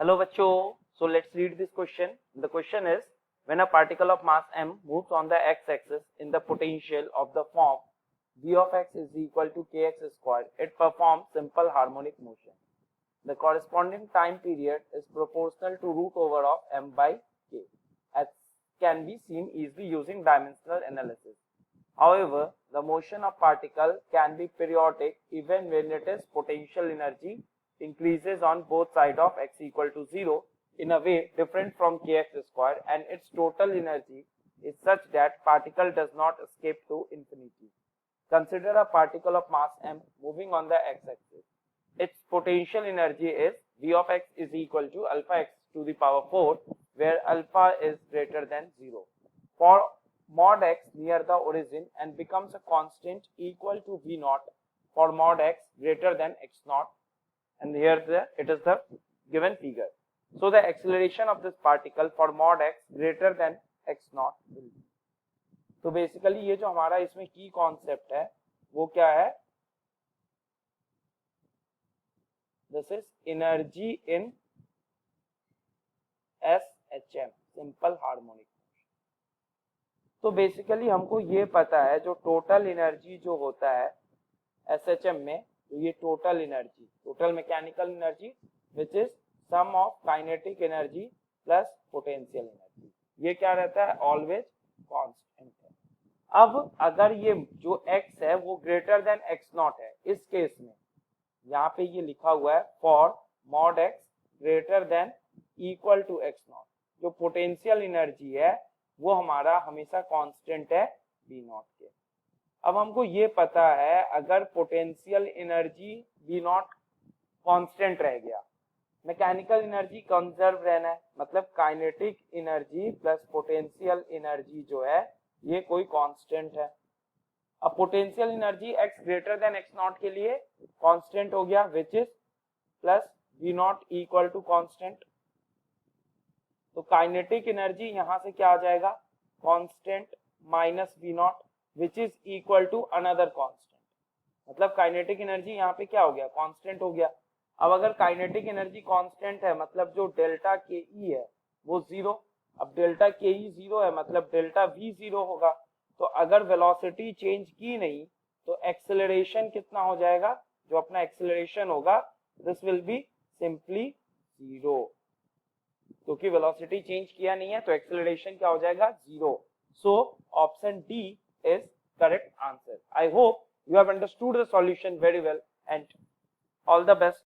Hello bachcho, so let's read this question. The question is, when a particle of mass m moves on the x-axis in the potential of the form v of x is equal to kx squared, it performs simple harmonic motion. The corresponding time period is proportional to root over of m by k, as can be seen easily using dimensional analysis. However, the motion of particle can be periodic even when its potential energy increases on both sides of x equal to 0 in a way different from kx squared, and its total energy is such that particle does not escape to infinity. Consider a particle of mass m moving on the x-axis. Its potential energy is v of x is equal to alpha x to the power 4, where alpha is greater than 0. For mod x near the origin and becomes a constant equal to v naught for mod x greater than x naught, and here it is the given figure. So the acceleration of this particle for mod x greater than x naught will be. तो basically ये जो हमारा इसमें की concept है वो क्या है, this is energy in SHM, simple harmonic. तो बेसिकली हमको ये पता है जो टोटल एनर्जी जो होता है SHM में, तो ये total energy, total mechanical energy which is sum of kinetic energy plus potential energy, ये क्या रहता है, ऑलवेज कांस्टेंट है। अब अगर ये जो x है वो ग्रेटर देन x नॉट है, इस केस में यहाँ पे ये लिखा हुआ है for mod x greater than equal to x not, जो पोटेंशियल एनर्जी है वो हमारा हमेशा कांस्टेंट है v नॉट के। अब हमको ये पता है अगर potential energy v not constant रह गया, मैकेनिकल एनर्जी कंजर्व रहना है, मतलब kinetic energy plus potential energy जो है ये कोई कांस्टेंट है। अब potential energy x greater than x not के लिए कांस्टेंट हो गया which is plus v not equal to constant, तो काइनेटिक एनर्जी यहां से क्या आ जाएगा, constant minus v not which is equal to another constant, मतलब काइनेटिक एनर्जी यहाँ पे क्या हो गया, कांस्टेंट हो गया। अब अगर काइनेटिक एनर्जी कांस्टेंट है मतलब जो डेल्टा के ई है वो जीरो, अब डेल्टा के ई जीरो है मतलब डेल्टा वी जीरो होगा, तो अगर वेलोसिटी चेंज की नहीं तो एक्सेलरेशन कितना हो जाएगा, जो अपना एक्सेलरेशन होगा this will be simply zero, क्योंकि वेलोसिटी चेंज किया नहीं है तो एक्सेलरेशन क्या हो जाएगा, zero. So option D is correct answer. I hope you have understood the solution very well and all the best.